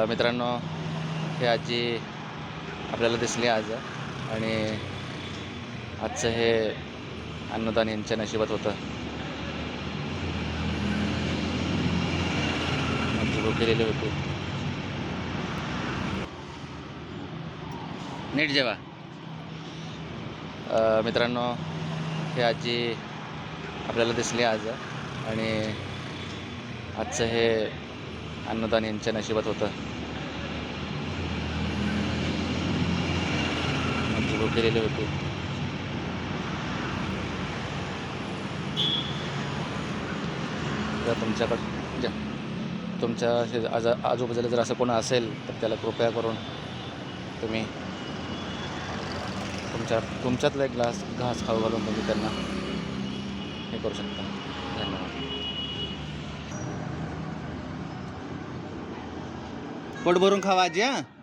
मित्रांनो, हे आजी आपल्याला दिसली आज आणि आजचं हे अन्नदान यांच्या नशिबात होतं. भुकेलेले होते. नीट जेवा. मित्रांनो, हे आजी आपल्याला दिसली आज आणि आजचं हे अन्नदान यांच्या नशिबात होतं. भुकेलेले होते. जर तुमच्याकडं तुमच्या आजूबाजूला जर असं कोण असेल तर त्याला कृपया करून तुम्ही तुमच्यातला एक ग्लास घास खाऊ घालून तुम्ही त्यांना हे करू शकता. धन्यवाद. पोट भरून खावा आजी. हां.